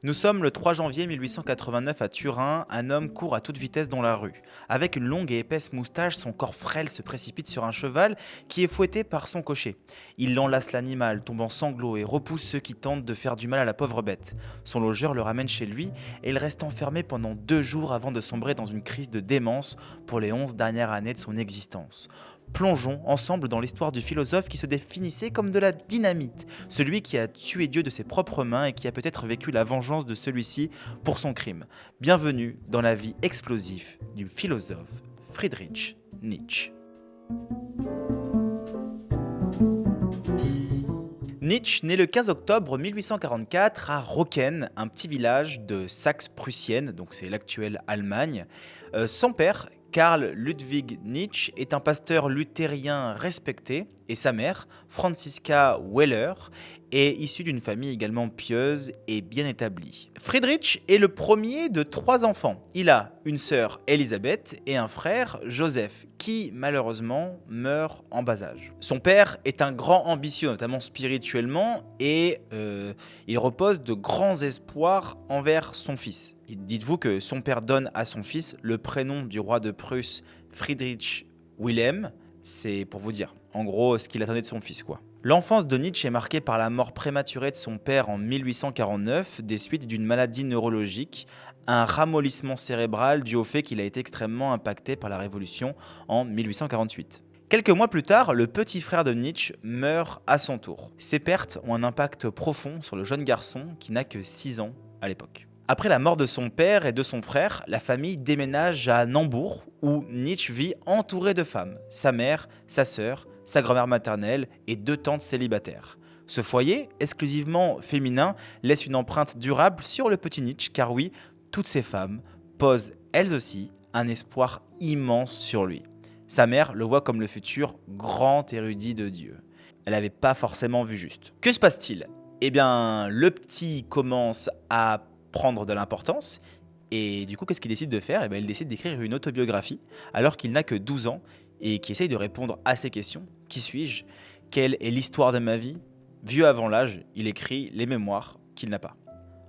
Nous sommes le 3 janvier 1889 à Turin, un homme court à toute vitesse dans la rue. Avec une longue et épaisse moustache, son corps frêle se précipite sur un cheval qui est fouetté par son cocher. Il enlace l'animal, tombe en sanglots et repousse ceux qui tentent de faire du mal à la pauvre bête. Son logeur le ramène chez lui et il reste enfermé pendant 2 jours avant de sombrer dans une crise de démence pour les 11 dernières années de son existence. Plongeons ensemble dans l'histoire du philosophe qui se définissait comme de la dynamite, celui qui a tué Dieu de ses propres mains et qui a peut-être vécu la vengeance de celui-ci pour son crime. Bienvenue dans la vie explosive du philosophe Friedrich Nietzsche. Nietzsche naît le 15 octobre 1844 à Rocken, un petit village de Saxe-Prussienne, donc c'est l'actuelle Allemagne. Son père, Karl Ludwig Nietzsche, est un pasteur luthérien respecté et sa mère, Franziska Weller, est issue d'une famille également pieuse et bien établie. Friedrich est le premier de 3 enfants. Il a une sœur, Elisabeth, et un frère, Joseph, qui malheureusement meurt en bas âge. Son père est un grand ambitieux, notamment spirituellement, et il repose de grands espoirs envers son fils. Dites-vous que son père donne à son fils le prénom du roi de Prusse, Friedrich Wilhelm. C'est pour vous dire, en gros, ce qu'il attendait de son fils, quoi. L'enfance de Nietzsche est marquée par la mort prématurée de son père en 1849, des suites d'une maladie neurologique, un ramollissement cérébral dû au fait qu'il a été extrêmement impacté par la Révolution en 1848. Quelques mois plus tard, le petit frère de Nietzsche meurt à son tour. Ces pertes ont un impact profond sur le jeune garçon qui n'a que 6 ans à l'époque. Après la mort de son père et de son frère, la famille déménage à Nambourg, où Nietzsche vit entouré de femmes, sa mère, sa sœur, sa grand-mère maternelle et 2 tantes célibataires. Ce foyer, exclusivement féminin, laisse une empreinte durable sur le petit Nietzsche, car oui, toutes ces femmes posent elles aussi un espoir immense sur lui. Sa mère le voit comme le futur grand érudit de Dieu. Elle n'avait pas forcément vu juste. Que se passe-t-il ? Eh bien, le petit commence à prendre de l'importance. Et du coup, qu'est-ce qu'il décide de faire ? Eh bien, il décide d'écrire une autobiographie alors qu'il n'a que 12 ans et qui essaye de répondre à ces questions. Qui suis-je ? Quelle est l'histoire de ma vie ? Vieux avant l'âge, il écrit les mémoires qu'il n'a pas.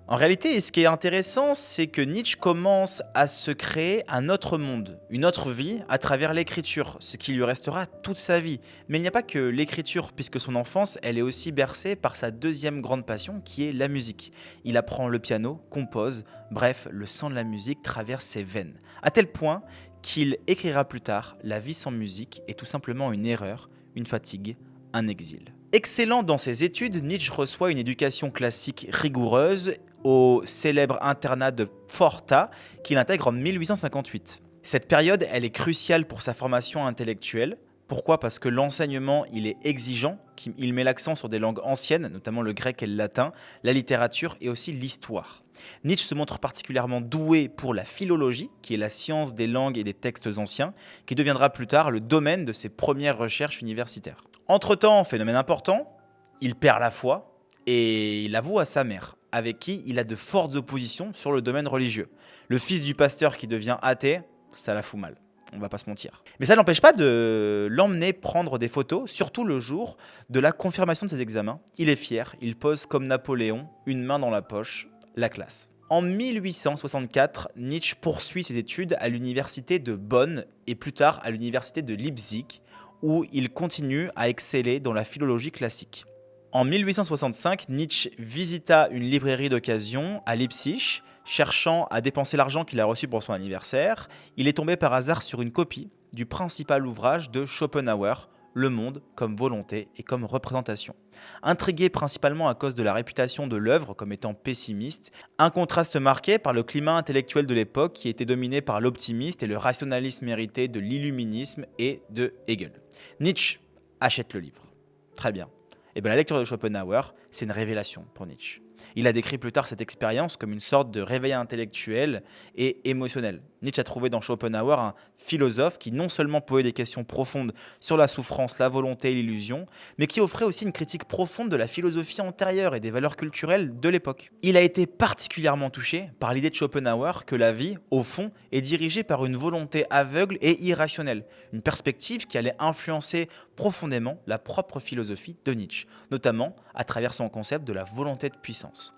En réalité, ce qui est intéressant, c'est que Nietzsche commence à se créer un autre monde, une autre vie à travers l'écriture, ce qui lui restera toute sa vie. Mais il n'y a pas que l'écriture, puisque son enfance, elle est aussi bercée par sa deuxième grande passion, qui est la musique. Il apprend le piano, compose, bref, le sang de la musique traverse ses veines. À tel point qu'il écrira plus tard « La vie sans musique est tout simplement une erreur, une fatigue, un exil ». Excellent dans ses études, Nietzsche reçoit une éducation classique rigoureuse au célèbre internat de Pforta qu'il intègre en 1858. Cette période, elle est cruciale pour sa formation intellectuelle. Pourquoi ? Parce que l'enseignement, il est exigeant, il met l'accent sur des langues anciennes, notamment le grec et le latin, la littérature et aussi l'histoire. Nietzsche se montre particulièrement doué pour la philologie, qui est la science des langues et des textes anciens, qui deviendra plus tard le domaine de ses premières recherches universitaires. Entre-temps, phénomène important, il perd la foi et il avoue à sa mère, avec qui il a de fortes oppositions sur le domaine religieux. Le fils du pasteur qui devient athée, ça la fout mal, on va pas se mentir. Mais ça n'empêche pas de l'emmener prendre des photos, surtout le jour de la confirmation de ses examens. Il est fier, il pose comme Napoléon, une main dans la poche, la classe. En 1864, Nietzsche poursuit ses études à l'université de Bonn et plus tard à l'université de Leipzig, où il continue à exceller dans la philologie classique. En 1865, Nietzsche visita une librairie d'occasion à Leipzig, cherchant à dépenser l'argent qu'il a reçu pour son anniversaire. Il est tombé par hasard sur une copie du principal ouvrage de Schopenhauer, Le monde comme volonté et comme représentation. Intrigué principalement à cause de la réputation de l'œuvre comme étant pessimiste, un contraste marqué par le climat intellectuel de l'époque qui était dominé par l'optimisme et le rationalisme hérité de l'illuminisme et de Hegel. Nietzsche achète le livre. Très bien. Et bien la lecture de Schopenhauer, c'est une révélation pour Nietzsche. Il a décrit plus tard cette expérience comme une sorte de réveil intellectuel et émotionnel. Nietzsche a trouvé dans Schopenhauer un philosophe qui non seulement posait des questions profondes sur la souffrance, la volonté et l'illusion, mais qui offrait aussi une critique profonde de la philosophie antérieure et des valeurs culturelles de l'époque. Il a été particulièrement touché par l'idée de Schopenhauer que la vie, au fond, est dirigée par une volonté aveugle et irrationnelle, une perspective qui allait influencer profondément la propre philosophie de Nietzsche, notamment à travers son concept de la volonté de puissance. Renaissance.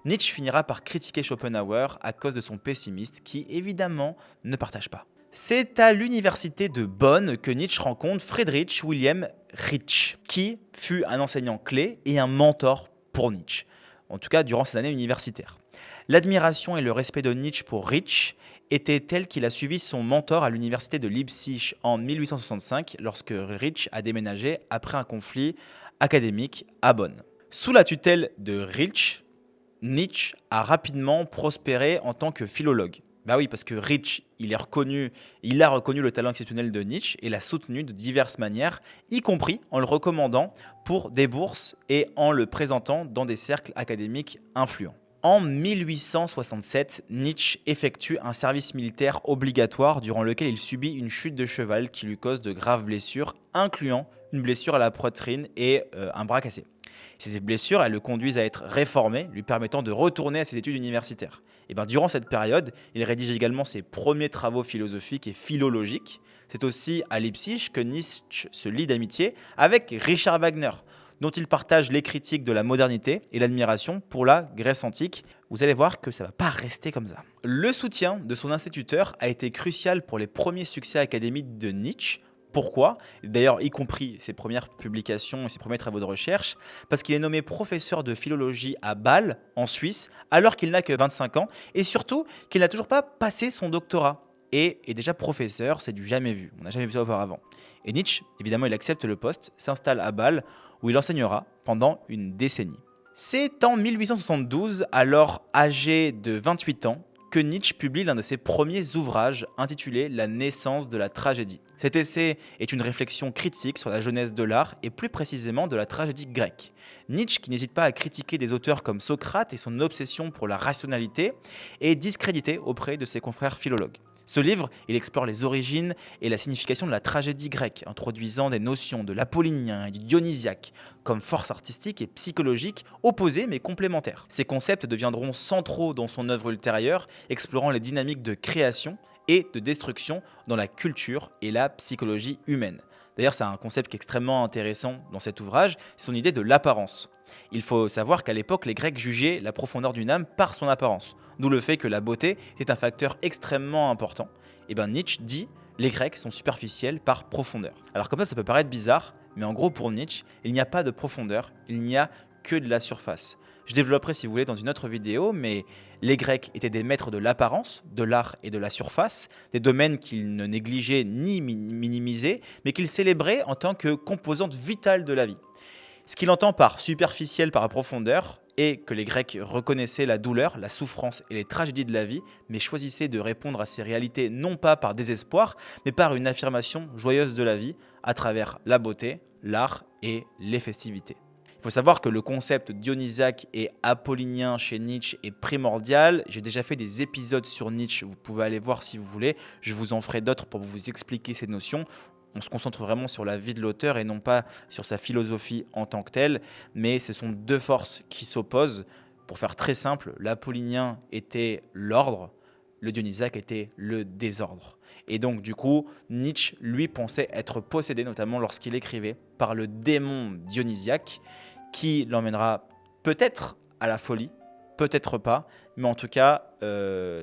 Nietzsche finira par critiquer Schopenhauer à cause de son pessimisme qui, évidemment, ne partage pas. C'est à l'université de Bonn que Nietzsche rencontre Friedrich Wilhelm Reich, qui fut un enseignant clé et un mentor pour Nietzsche, en tout cas durant ses années universitaires. L'admiration et le respect de Nietzsche pour Reich était tel qu'il a suivi son mentor à l'université de Leipzig en 1865 lorsque Reich a déménagé après un conflit académique à Bonn. Sous la tutelle de Reich, Nietzsche a rapidement prospéré en tant que philologue. Bah oui, parce que Reich, il a reconnu le talent exceptionnel de Nietzsche et l'a soutenu de diverses manières, y compris en le recommandant pour des bourses et en le présentant dans des cercles académiques influents. En 1867, Nietzsche effectue un service militaire obligatoire durant lequel il subit une chute de cheval qui lui cause de graves blessures, incluant une blessure à la poitrine et un bras cassé. Ces blessures, elles le conduisent à être réformé, lui permettant de retourner à ses études universitaires. Et durant cette période, il rédige également ses premiers travaux philosophiques et philologiques. C'est aussi à Leipzig que Nietzsche se lie d'amitié avec Richard Wagner, dont il partage les critiques de la modernité et l'admiration pour la Grèce antique. Vous allez voir que ça ne va pas rester comme ça. Le soutien de son instituteur a été crucial pour les premiers succès académiques de Nietzsche. Pourquoi? D'ailleurs, y compris ses premières publications et ses premiers travaux de recherche, parce qu'il est nommé professeur de philologie à Bâle, en Suisse, alors qu'il n'a que 25 ans, et surtout qu'il n'a toujours pas passé son doctorat. Et est déjà professeur, c'est du jamais vu, on n'a jamais vu ça auparavant. Et Nietzsche, évidemment, il accepte le poste, s'installe à Bâle, où il enseignera pendant une décennie. C'est en 1872, alors âgé de 28 ans, que Nietzsche publie l'un de ses premiers ouvrages intitulé La naissance de la tragédie. Cet essai est une réflexion critique sur la genèse de l'art et plus précisément de la tragédie grecque. Nietzsche, qui n'hésite pas à critiquer des auteurs comme Socrate et son obsession pour la rationalité, est discrédité auprès de ses confrères philologues. Ce livre, il explore les origines et la signification de la tragédie grecque, introduisant des notions de l'apollinien et du dionysiaque comme force artistique et psychologique opposées mais complémentaires. Ces concepts deviendront centraux dans son œuvre ultérieure, explorant les dynamiques de création et de destruction dans la culture et la psychologie humaine. D'ailleurs, c'est un concept qui est extrêmement intéressant dans cet ouvrage, c'est son idée de l'apparence. Il faut savoir qu'à l'époque, les Grecs jugeaient la profondeur d'une âme par son apparence, d'où le fait que la beauté est un facteur extrêmement important. Et Nietzsche dit « les Grecs sont superficiels par profondeur ». Alors comme ça peut paraître bizarre, mais en gros pour Nietzsche, il n'y a pas de profondeur, il n'y a que de la surface. Je développerai si vous voulez dans une autre vidéo, mais les Grecs étaient des maîtres de l'apparence, de l'art et de la surface, des domaines qu'ils ne négligeaient ni minimisaient, mais qu'ils célébraient en tant que composante vitale de la vie. Ce qu'il entend par superficiel par profondeur est que les Grecs reconnaissaient la douleur, la souffrance et les tragédies de la vie, mais choisissaient de répondre à ces réalités non pas par désespoir, mais par une affirmation joyeuse de la vie à travers la beauté, l'art et les festivités. Il faut savoir que le concept dionysiaque et apollinien chez Nietzsche est primordial. J'ai déjà fait des épisodes sur Nietzsche, vous pouvez aller voir si vous voulez. Je vous en ferai d'autres pour vous expliquer ces notions. On se concentre vraiment sur la vie de l'auteur et non pas sur sa philosophie en tant que telle. Mais ce sont deux forces qui s'opposent. Pour faire très simple, l'apollinien était l'ordre, le dionysiaque était le désordre. Et donc du coup, Nietzsche, lui, pensait être possédé, notamment lorsqu'il écrivait, par le démon dionysiaque, qui l'emmènera peut-être à la folie, peut-être pas, mais en tout cas,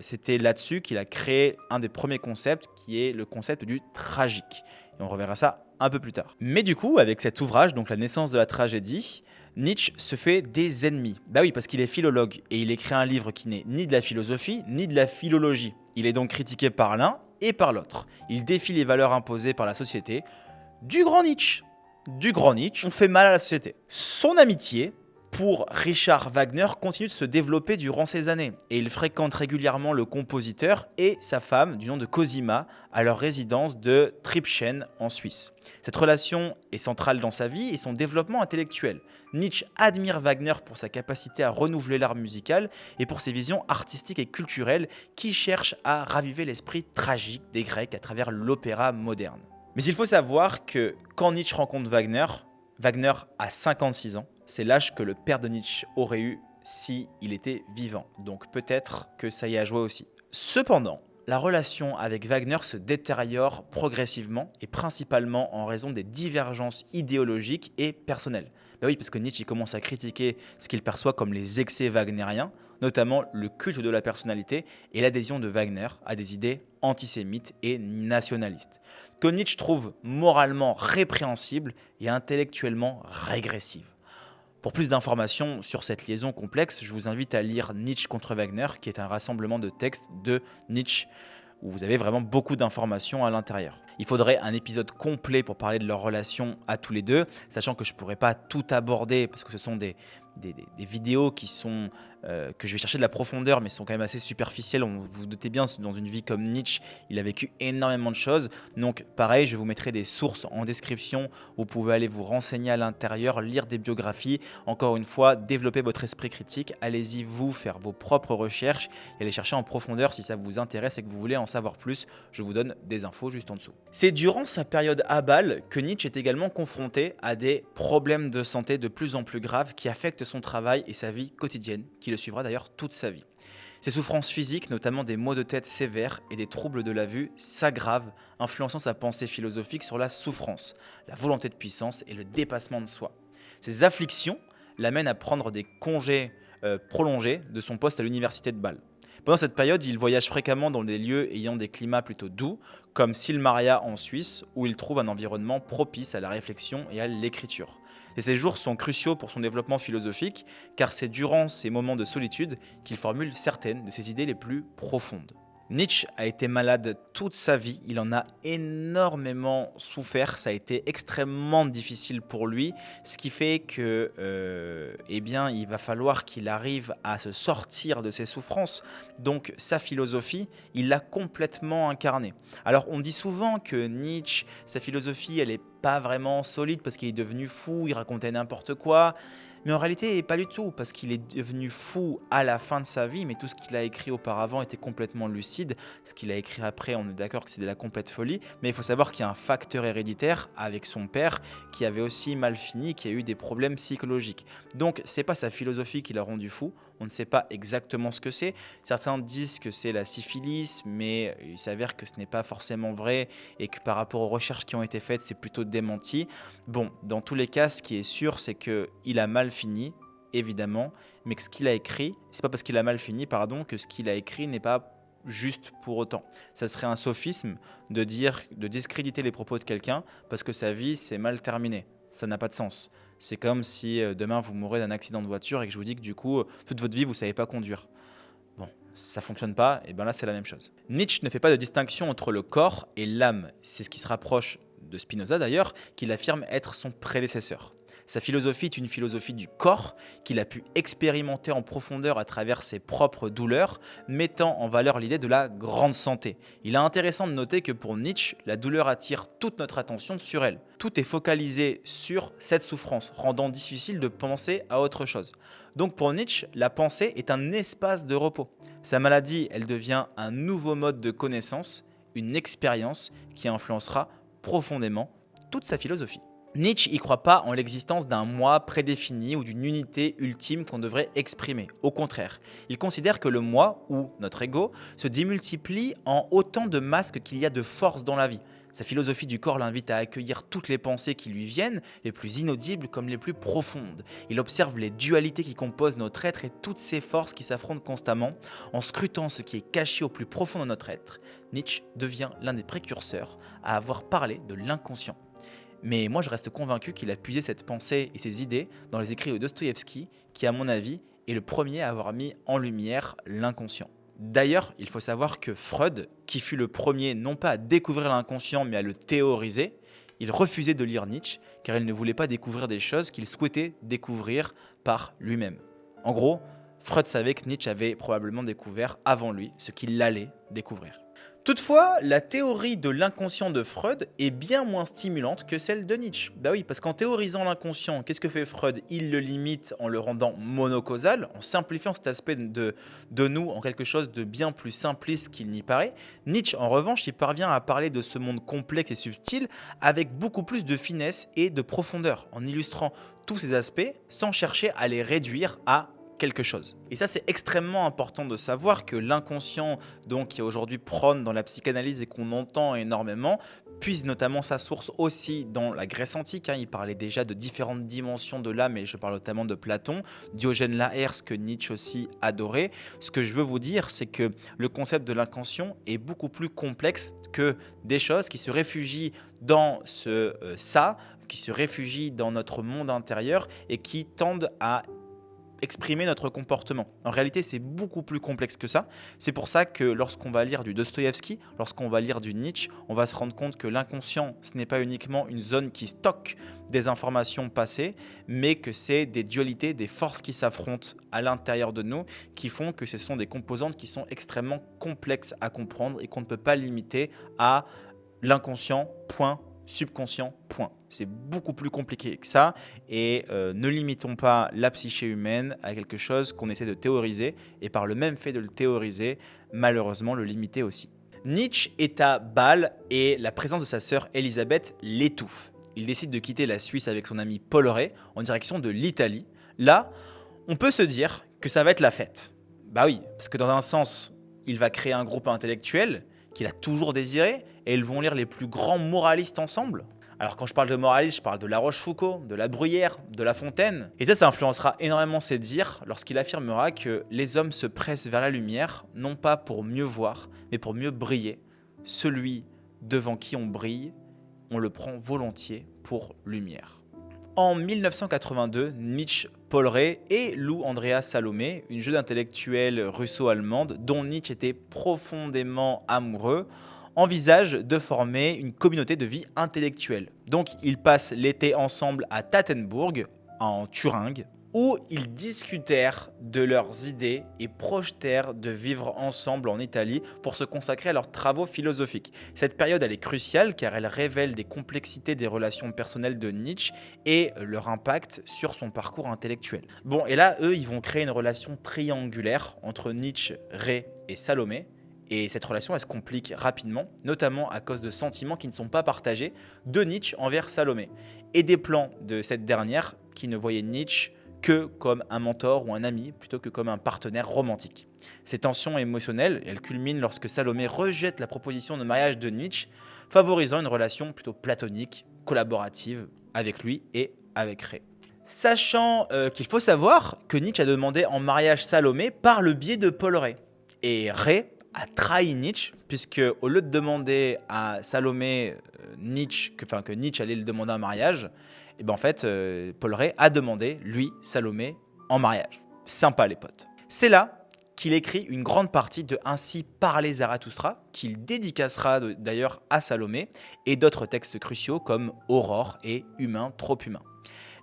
c'était là-dessus qu'il a créé un des premiers concepts, qui est le concept du tragique. Et on reverra ça un peu plus tard. Mais du coup, avec cet ouvrage, donc La naissance de la tragédie, Nietzsche se fait des ennemis. Bah oui, parce qu'il est philologue et il écrit un livre qui n'est ni de la philosophie, ni de la philologie. Il est donc critiqué par l'un et par l'autre. Il défie les valeurs imposées par la société. Du grand Nietzsche, on fait mal à la société. Son amitié pour Richard Wagner continue de se développer durant ces années et il fréquente régulièrement le compositeur et sa femme du nom de Cosima à leur résidence de Tribschen en Suisse. Cette relation est centrale dans sa vie et son développement intellectuel. Nietzsche admire Wagner pour sa capacité à renouveler l'art musical et pour ses visions artistiques et culturelles qui cherchent à raviver l'esprit tragique des Grecs à travers l'opéra moderne. Mais il faut savoir que quand Nietzsche rencontre Wagner, Wagner a 56 ans. C'est l'âge que le père de Nietzsche aurait eu s'il était vivant. Donc peut-être que ça y a joué aussi. Cependant, la relation avec Wagner se détériore progressivement et principalement en raison des divergences idéologiques et personnelles. Bah oui, parce que Nietzsche il commence à critiquer ce qu'il perçoit comme les excès wagnériens, notamment le culte de la personnalité et l'adhésion de Wagner à des idées antisémites et nationalistes, que Nietzsche trouve moralement répréhensible et intellectuellement régressive. Pour plus d'informations sur cette liaison complexe, je vous invite à lire Nietzsche contre Wagner, qui est un rassemblement de textes de Nietzsche, où vous avez vraiment beaucoup d'informations à l'intérieur. Il faudrait un épisode complet pour parler de leur relation à tous les deux, sachant que je ne pourrais pas tout aborder, parce que ce sont des vidéos qui sont, que je vais chercher de la profondeur, mais sont quand même assez superficielles. Vous vous doutez bien, dans une vie comme Nietzsche, il a vécu énormément de choses. Donc pareil, je vous mettrai des sources en description. Vous pouvez aller vous renseigner à l'intérieur, lire des biographies. Encore une fois, développer votre esprit critique. Allez-y, vous, faire vos propres recherches et aller chercher en profondeur si ça vous intéresse et que vous voulez en savoir plus. Je vous donne des infos juste en dessous. C'est durant sa période à Bâle que Nietzsche est également confronté à des problèmes de santé de plus en plus graves qui affectent son travail et sa vie quotidienne, qui le suivra d'ailleurs toute sa vie. Ses souffrances physiques, notamment des maux de tête sévères et des troubles de la vue, s'aggravent, influençant sa pensée philosophique sur la souffrance, la volonté de puissance et le dépassement de soi. Ces afflictions l'amènent à prendre des congés prolongés de son poste à l'université de Bâle. Pendant cette période, il voyage fréquemment dans des lieux ayant des climats plutôt doux, comme Silmaria en Suisse, où il trouve un environnement propice à la réflexion et à l'écriture. Ces séjours sont cruciaux pour son développement philosophique, car c'est durant ces moments de solitude qu'il formule certaines de ses idées les plus profondes. Nietzsche a été malade toute sa vie, il en a énormément souffert, ça a été extrêmement difficile pour lui, ce qui fait que il va falloir qu'il arrive à se sortir de ses souffrances. Donc sa philosophie, il l'a complètement incarnée. Alors on dit souvent que Nietzsche, sa philosophie, elle n'est pas vraiment solide parce qu'il est devenu fou, il racontait n'importe quoi. Mais en réalité, pas du tout, parce qu'il est devenu fou à la fin de sa vie, mais tout ce qu'il a écrit auparavant était complètement lucide. Ce qu'il a écrit après, on est d'accord que c'est de la complète folie, mais il faut savoir qu'il y a un facteur héréditaire avec son père qui avait aussi mal fini, qui a eu des problèmes psychologiques. Donc, c'est pas sa philosophie qui l'a rendu fou, on ne sait pas exactement ce que c'est. Certains disent que c'est la syphilis, mais il s'avère que ce n'est pas forcément vrai et que par rapport aux recherches qui ont été faites, c'est plutôt démenti. Bon, dans tous les cas, ce qui est sûr, c'est qu'il a mal fini, évidemment, mais que ce qu'il a écrit, c'est pas parce qu'il a mal fini, pardon, que ce qu'il a écrit n'est pas juste pour autant. Ça serait un sophisme de discréditer les propos de quelqu'un parce que sa vie s'est mal terminée. Ça n'a pas de sens. C'est comme si demain vous mourrez d'un accident de voiture et que je vous dis que du coup, toute votre vie, vous ne savez pas conduire. Bon, ça ne fonctionne pas, et bien là, c'est la même chose. Nietzsche ne fait pas de distinction entre le corps et l'âme. C'est ce qui se rapproche de Spinoza d'ailleurs, qu'il affirme être son prédécesseur. Sa philosophie est une philosophie du corps qu'il a pu expérimenter en profondeur à travers ses propres douleurs, mettant en valeur l'idée de la grande santé. Il est intéressant de noter que pour Nietzsche, la douleur attire toute notre attention sur elle. Tout est focalisé sur cette souffrance, rendant difficile de penser à autre chose. Donc pour Nietzsche, la pensée est un espace de repos. Sa maladie, elle devient un nouveau mode de connaissance, une expérience qui influencera profondément toute sa philosophie. Nietzsche n'y croit pas en l'existence d'un moi prédéfini ou d'une unité ultime qu'on devrait exprimer. Au contraire, il considère que le moi, ou notre ego, se démultiplie en autant de masques qu'il y a de force dans la vie. Sa philosophie du corps l'invite à accueillir toutes les pensées qui lui viennent, les plus inaudibles comme les plus profondes. Il observe les dualités qui composent notre être et toutes ces forces qui s'affrontent constamment. En scrutant ce qui est caché au plus profond de notre être, Nietzsche devient l'un des précurseurs à avoir parlé de l'inconscient. Mais moi, je reste convaincu qu'il a puisé cette pensée et ses idées dans les écrits de Dostoïevski, qui, à mon avis, est le premier à avoir mis en lumière l'inconscient. D'ailleurs, il faut savoir que Freud, qui fut le premier non pas à découvrir l'inconscient, mais à le théoriser, il refusait de lire Nietzsche, car il ne voulait pas découvrir des choses qu'il souhaitait découvrir par lui-même. En gros, Freud savait que Nietzsche avait probablement découvert avant lui ce qu'il allait découvrir. Toutefois, la théorie de l'inconscient de Freud est bien moins stimulante que celle de Nietzsche. Bah oui, parce qu'en théorisant l'inconscient, qu'est-ce que fait Freud? Il le limite en le rendant monocausal, en simplifiant cet aspect de nous en quelque chose de bien plus simpliste qu'il n'y paraît. Nietzsche, en revanche, il parvient à parler de ce monde complexe et subtil avec beaucoup plus de finesse et de profondeur, en illustrant tous ces aspects sans chercher à les réduire à quelque chose. Et ça, c'est extrêmement important de savoir que l'inconscient, donc qui aujourd'hui prône dans la psychanalyse et qu'on entend énormément, puise notamment sa source aussi dans la Grèce antique. Il parlait déjà de différentes dimensions de l'âme, et je parle notamment de Platon, Diogène Laërce que Nietzsche aussi adorait. Ce que je veux vous dire, c'est que le concept de l'inconscient est beaucoup plus complexe que des choses qui se réfugient dans ça, qui se réfugient dans notre monde intérieur et qui tendent à exprimer notre comportement. En réalité, c'est beaucoup plus complexe que ça. C'est pour ça que lorsqu'on va lire du Dostoïevski, lorsqu'on va lire du Nietzsche, on va se rendre compte que l'inconscient, ce n'est pas uniquement une zone qui stocke des informations passées, mais que c'est des dualités, des forces qui s'affrontent à l'intérieur de nous, qui font que ce sont des composantes qui sont extrêmement complexes à comprendre et qu'on ne peut pas limiter à l'inconscient, point, subconscient, point. C'est beaucoup plus compliqué que ça et ne limitons pas la psyché humaine à quelque chose qu'on essaie de théoriser et par le même fait de le théoriser, malheureusement le limiter aussi. Nietzsche est à Bâle et la présence de sa sœur Elisabeth l'étouffe. Il décide de quitter la Suisse avec son ami Paul Ré en direction de l'Italie. Là, on peut se dire que ça va être la fête. Bah oui, parce que dans un sens, il va créer un groupe intellectuel qu'il a toujours désiré, et ils vont lire les plus grands moralistes ensemble. Alors quand je parle de moralistes, je parle de La Rochefoucauld, de La Bruyère, de La Fontaine. Et ça influencera énormément ses dires lorsqu'il affirmera que les hommes se pressent vers la lumière, non pas pour mieux voir, mais pour mieux briller. Celui devant qui on brille, on le prend volontiers pour lumière. En 1982, Nietzsche, Paul Ré et Lou Andrea Salomé, une jeune intellectuelle russo-allemande dont Nietzsche était profondément amoureux, envisagent de former une communauté de vie intellectuelle. Donc ils passent l'été ensemble à Tattenbourg, en Thuringe, où ils discutèrent de leurs idées et projetèrent de vivre ensemble en Italie pour se consacrer à leurs travaux philosophiques. Cette période elle est cruciale car elle révèle des complexités des relations personnelles de Nietzsche et leur impact sur son parcours intellectuel. Bon, et là, eux, ils vont créer une relation triangulaire entre Nietzsche, Ré et Salomé. Et cette relation, elle se complique rapidement, notamment à cause de sentiments qui ne sont pas partagés de Nietzsche envers Salomé, et des plans de cette dernière qui ne voyaient Nietzsche que comme un mentor ou un ami plutôt que comme un partenaire romantique. Ces tensions émotionnelles, elles culminent lorsque Salomé rejette la proposition de mariage de Nietzsche, favorisant une relation plutôt platonique, collaborative avec lui et avec Ré. Sachant qu'il faut savoir que Nietzsche a demandé en mariage Salomé par le biais de Paul Ré. Et Ré a trahi Nietzsche, puisque au lieu de demander à Salomé que Nietzsche allait le demander en mariage, et ben en fait, Paul Ré a demandé, lui, Salomé, en mariage. Sympa les potes. C'est là qu'il écrit une grande partie de Ainsi parlait Zarathustra, qu'il dédicacera d'ailleurs à Salomé, et d'autres textes cruciaux comme Aurore et Humain, trop humain.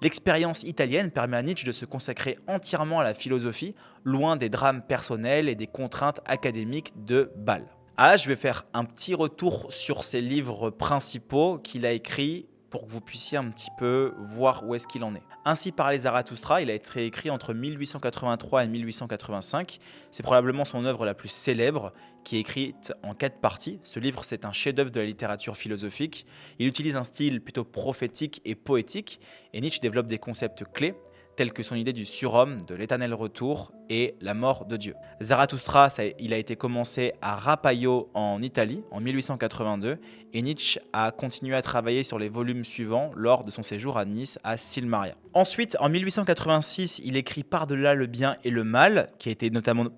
L'expérience italienne permet à Nietzsche de se consacrer entièrement à la philosophie, loin des drames personnels et des contraintes académiques de Bâle. Ah là, je vais faire un petit retour sur ses livres principaux qu'il a écrits pour que vous puissiez un petit peu voir où est-ce qu'il en est. Ainsi parlait Zarathustra, il a été écrit entre 1883 et 1885. C'est probablement son œuvre la plus célèbre, qui est écrite en 4 parties. Ce livre, c'est un chef-d'œuvre de la littérature philosophique. Il utilise un style plutôt prophétique et poétique, et Nietzsche développe des concepts clés, tels que son idée du surhomme, de l'éternel retour et la mort de Dieu. Zarathustra, il a été commencé à Rapallo en Italie en 1882 et Nietzsche a continué à travailler sur les volumes suivants lors de son séjour à Nice à Silmaria. Ensuite, en 1886, il écrit Par-delà le bien et le mal, qui a été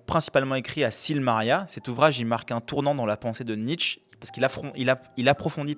principalement écrit à Silmaria. Cet ouvrage, il marque un tournant dans la pensée de Nietzsche, parce qu'il approfondit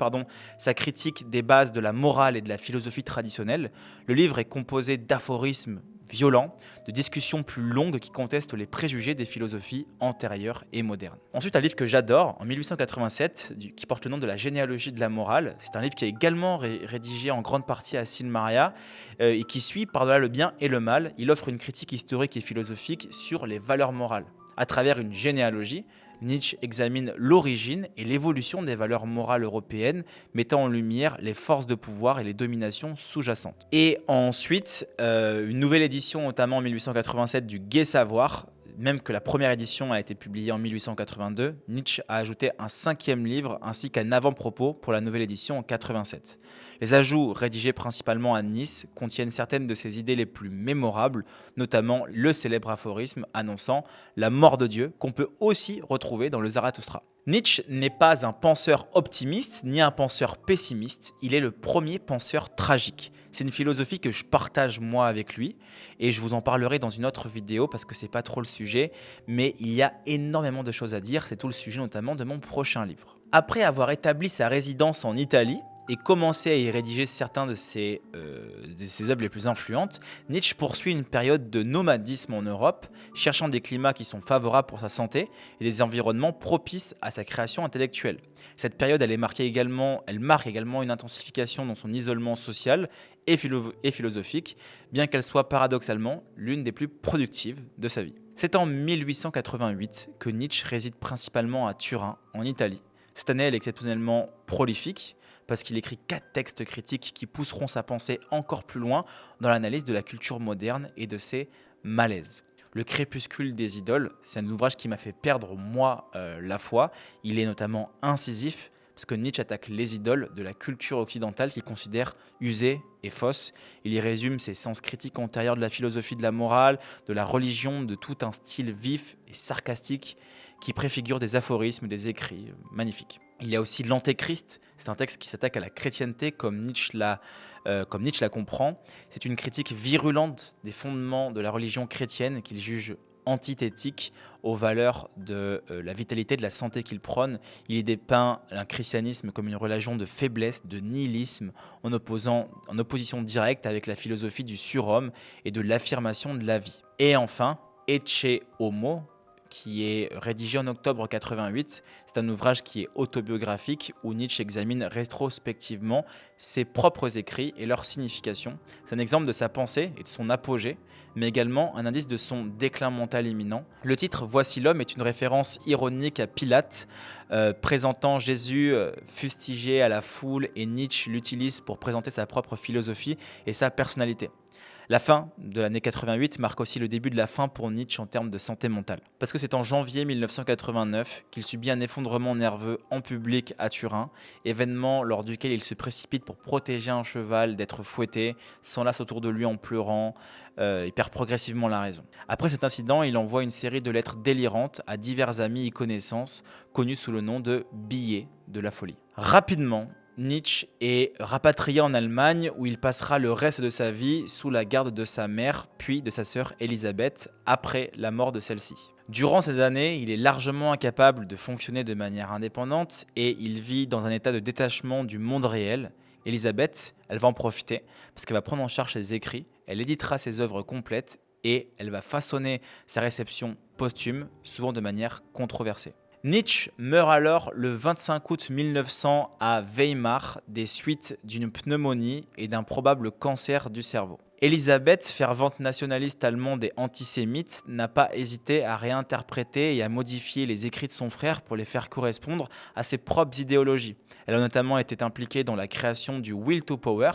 sa critique des bases de la morale et de la philosophie traditionnelle. Le livre est composé d'aphorismes violents, de discussions plus longues qui contestent les préjugés des philosophies antérieures et modernes. Ensuite, un livre que j'adore, en 1887, qui porte le nom de La généalogie de la morale. C'est un livre qui est également rédigé en grande partie à Silmaria et qui suit par-delà le bien et le mal. Il offre une critique historique et philosophique sur les valeurs morales. À travers une généalogie, Nietzsche examine l'origine et l'évolution des valeurs morales européennes, mettant en lumière les forces de pouvoir et les dominations sous-jacentes. Et ensuite, une nouvelle édition, notamment en 1887, du Gai Savoir, même que la première édition a été publiée en 1882, Nietzsche a ajouté un 5e livre ainsi qu'un avant-propos pour la nouvelle édition en 87. Les ajouts, rédigés principalement à Nice, contiennent certaines de ses idées les plus mémorables, notamment le célèbre aphorisme annonçant la mort de Dieu, qu'on peut aussi retrouver dans le Zarathustra. Nietzsche n'est pas un penseur optimiste ni un penseur pessimiste, il est le premier penseur tragique. C'est une philosophie que je partage moi avec lui et je vous en parlerai dans une autre vidéo parce que c'est pas trop le sujet, mais il y a énormément de choses à dire, c'est tout le sujet notamment de mon prochain livre. Après avoir établi sa résidence en Italie et commencé à y rédiger certains de ses œuvres les plus influentes, Nietzsche poursuit une période de nomadisme en Europe, cherchant des climats qui sont favorables pour sa santé et des environnements propices à sa création intellectuelle. Cette période, elle marque également une intensification dans son isolement social et philosophique, bien qu'elle soit paradoxalement l'une des plus productives de sa vie. C'est en 1888 que Nietzsche réside principalement à Turin, en Italie. Cette année, elle est exceptionnellement prolifique parce qu'il écrit 4 textes critiques qui pousseront sa pensée encore plus loin dans l'analyse de la culture moderne et de ses malaises. Le crépuscule des idoles, c'est un ouvrage qui m'a fait perdre moi la foi. Il est notamment incisif parce que Nietzsche attaque les idoles de la culture occidentale qu'il considère usées et fausses. Il y résume ses sens critiques antérieurs de la philosophie de la morale, de la religion, de tout un style vif et sarcastique qui préfigure des aphorismes, des écrits magnifiques. Il y a aussi l'Antéchrist, c'est un texte qui s'attaque à la chrétienté comme Nietzsche la comprend. C'est une critique virulente des fondements de la religion chrétienne qu'il juge antithétique aux valeurs de la vitalité, de la santé qu'il prône. Il y dépeint un christianisme comme une religion de faiblesse, de nihilisme, en opposition directe avec la philosophie du surhomme et de l'affirmation de la vie. Et enfin, Ecce Homo, qui est rédigé en octobre 88. C'est un ouvrage qui est autobiographique où Nietzsche examine rétrospectivement ses propres écrits et leur signification. C'est un exemple de sa pensée et de son apogée, mais également un indice de son déclin mental imminent. Le titre « Voici l'homme » est une référence ironique à Pilate, présentant Jésus fustigé à la foule, et Nietzsche l'utilise pour présenter sa propre philosophie et sa personnalité. La fin de l'année 88 marque aussi le début de la fin pour Nietzsche en termes de santé mentale. Parce que c'est en janvier 1989 qu'il subit un effondrement nerveux en public à Turin, événement lors duquel il se précipite pour protéger un cheval d'être fouetté, s'enlace autour de lui en pleurant, il perd progressivement la raison. Après cet incident, il envoie une série de lettres délirantes à divers amis et connaissances, connus sous le nom de billets de la folie. Rapidement, Nietzsche est rapatrié en Allemagne où il passera le reste de sa vie sous la garde de sa mère puis de sa sœur Elisabeth après la mort de celle-ci. Durant ces années, il est largement incapable de fonctionner de manière indépendante et il vit dans un état de détachement du monde réel. Elisabeth, elle va en profiter parce qu'elle va prendre en charge ses écrits, elle éditera ses œuvres complètes et elle va façonner sa réception posthume, souvent de manière controversée. Nietzsche meurt alors le 25 août 1900 à Weimar des suites d'une pneumonie et d'un probable cancer du cerveau. Elisabeth, fervente nationaliste allemande et antisémite, n'a pas hésité à réinterpréter et à modifier les écrits de son frère pour les faire correspondre à ses propres idéologies. Elle a notamment été impliquée dans la création du Will to Power,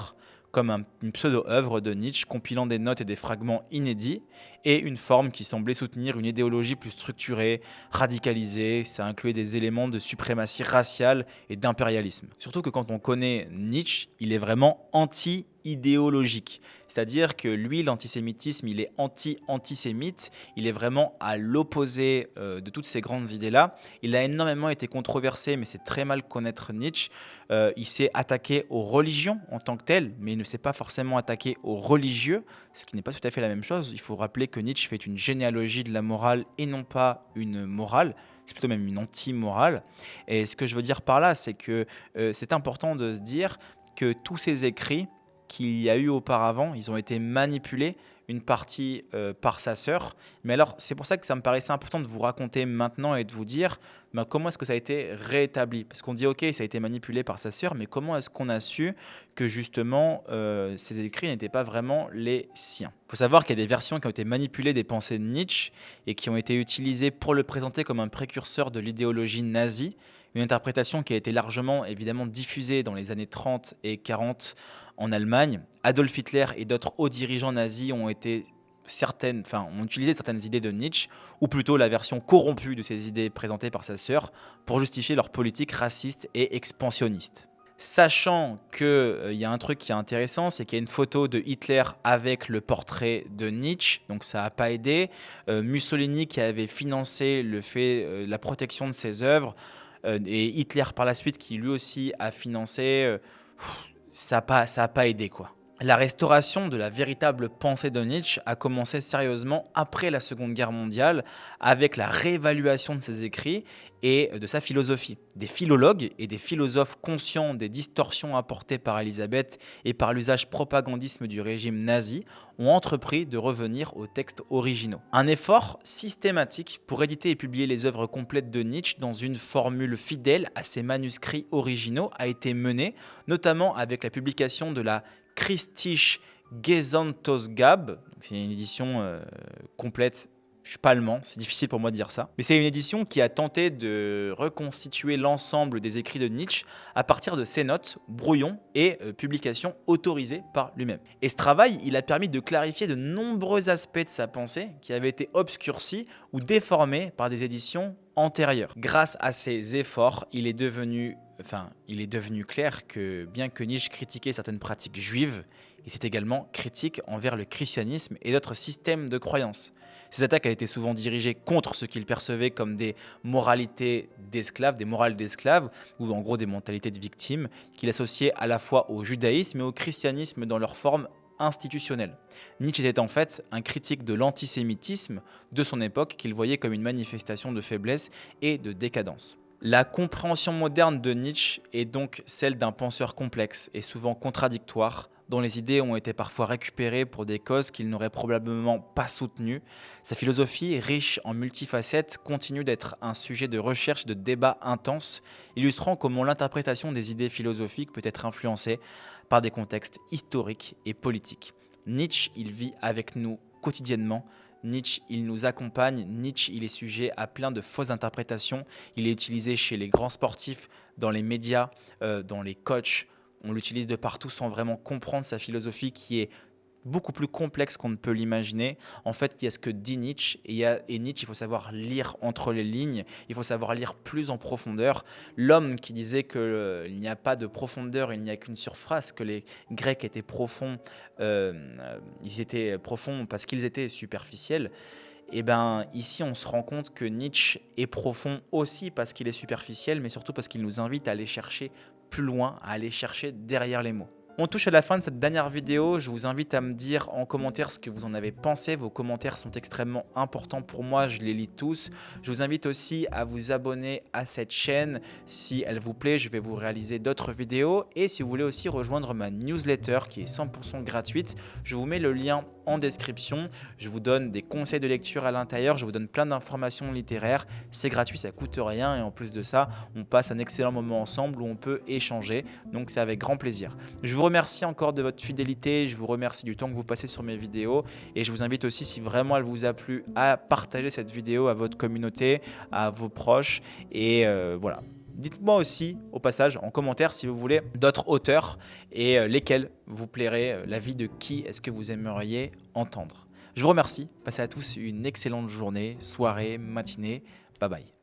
comme une pseudo-œuvre de Nietzsche compilant des notes et des fragments inédits, et une forme qui semblait soutenir une idéologie plus structurée, radicalisée. Ça incluait des éléments de suprématie raciale et d'impérialisme. Surtout que quand on connaît Nietzsche, il est vraiment anti-idéologique. C'est-à-dire que lui, l'antisémitisme, il est anti-antisémite, il est vraiment à l'opposé de toutes ces grandes idées-là. Il a énormément été controversé, mais c'est très mal connaître Nietzsche. Il s'est attaqué aux religions en tant que telles, mais il ne s'est pas forcément attaqué aux religieux, ce qui n'est pas tout à fait la même chose. Il faut rappeler que Nietzsche fait une généalogie de la morale et non pas une morale. C'est plutôt même une anti-morale. Et ce que je veux dire par là, c'est que c'est important de se dire que tous ces écrits qu'il y a eu auparavant, ils ont été manipulés, une partie par sa sœur. Mais alors, c'est pour ça que ça me paraissait important de vous raconter maintenant et de vous dire comment est-ce que ça a été rétabli. Parce qu'on dit, ok, ça a été manipulé par sa sœur, mais comment est-ce qu'on a su que justement ces écrits n'étaient pas vraiment les siens? Il faut savoir qu'il y a des versions qui ont été manipulées des pensées de Nietzsche et qui ont été utilisées pour le présenter comme un précurseur de l'idéologie nazie. Une interprétation qui a été largement, évidemment, diffusée dans les années 30 et 40 en Allemagne. Adolf Hitler et d'autres hauts dirigeants nazis ont utilisé certaines idées de Nietzsche, ou plutôt la version corrompue de ces idées présentées par sa sœur, pour justifier leur politique raciste et expansionniste. Sachant qu'il y a un truc qui est intéressant, c'est qu'il y a une photo de Hitler avec le portrait de Nietzsche, donc ça n'a pas aidé. Mussolini qui avait financé la protection de ses œuvres, et Hitler par la suite qui lui aussi a financé, ça a pas aidé quoi. La restauration de la véritable pensée de Nietzsche a commencé sérieusement après la Seconde Guerre mondiale avec la réévaluation de ses écrits et de sa philosophie. Des philologues et des philosophes conscients des distorsions apportées par Élisabeth et par l'usage propagandisme du régime nazi ont entrepris de revenir aux textes originaux. Un effort systématique pour éditer et publier les œuvres complètes de Nietzsche dans une formule fidèle à ses manuscrits originaux a été mené, notamment avec la publication de la Christliche Gesamtausgabe, c'est une édition complète. Je suis pas allemand, c'est difficile pour moi de dire ça. Mais c'est une édition qui a tenté de reconstituer l'ensemble des écrits de Nietzsche à partir de ses notes, brouillons et publications autorisées par lui-même. Et ce travail, il a permis de clarifier de nombreux aspects de sa pensée qui avaient été obscurcis ou déformés par des éditions antérieures. Grâce à ces efforts, il est devenu clair que bien que Nietzsche critiquait certaines pratiques juives, il était également critique envers le christianisme et d'autres systèmes de croyances. Ces attaques étaient souvent dirigées contre ce qu'il percevait comme des moralités d'esclaves, des morales d'esclaves, ou en gros des mentalités de victimes, qu'il associait à la fois au judaïsme et au christianisme dans leur forme institutionnelle. Nietzsche était en fait un critique de l'antisémitisme de son époque qu'il voyait comme une manifestation de faiblesse et de décadence. La compréhension moderne de Nietzsche est donc celle d'un penseur complexe et souvent contradictoire, dont les idées ont été parfois récupérées pour des causes qu'il n'aurait probablement pas soutenues. Sa philosophie, riche en multifacettes, continue d'être un sujet de recherche et de débat intense, illustrant comment l'interprétation des idées philosophiques peut être influencée par des contextes historiques et politiques. Nietzsche, il vit avec nous quotidiennement. Nietzsche, il nous accompagne. Nietzsche, il est sujet à plein de fausses interprétations. Il est utilisé chez les grands sportifs, dans les médias, dans les coachs. On l'utilise de partout sans vraiment comprendre sa philosophie qui est beaucoup plus complexe qu'on ne peut l'imaginer. En fait, il y a ce que dit Nietzsche et Nietzsche, il faut savoir lire entre les lignes, il faut savoir lire plus en profondeur. L'homme qui disait qu'il n'y a pas de profondeur, il n'y a qu'une surface, que les Grecs étaient profonds, ils étaient profonds parce qu'ils étaient superficiels. Et bien ici, on se rend compte que Nietzsche est profond aussi parce qu'il est superficiel, mais surtout parce qu'il nous invite à aller chercher plus loin, à aller chercher derrière les mots. On touche à la fin de cette dernière vidéo, je vous invite à me dire en commentaire ce que vous en avez pensé. Vos commentaires sont extrêmement importants pour moi, je les lis tous. Je vous invite aussi à vous abonner à cette chaîne. Si elle vous plaît, je vais vous réaliser d'autres vidéos. Et si vous voulez aussi rejoindre ma newsletter qui est 100% gratuite, je vous mets le lien en description. Je vous donne des conseils de lecture à l'intérieur, je vous donne plein d'informations littéraires. C'est gratuit, ça coûte rien et en plus de ça, on passe un excellent moment ensemble où on peut échanger. Donc c'est avec grand plaisir. Je vous remercie encore de votre fidélité, je vous remercie du temps que vous passez sur mes vidéos et je vous invite aussi, si vraiment elle vous a plu, à partager cette vidéo à votre communauté, à vos proches et voilà. Dites-moi aussi au passage en commentaire si vous voulez d'autres auteurs et lesquels vous plairait, l'avis de qui est-ce que vous aimeriez entendre. Je vous remercie, passez à tous une excellente journée, soirée, matinée, bye bye.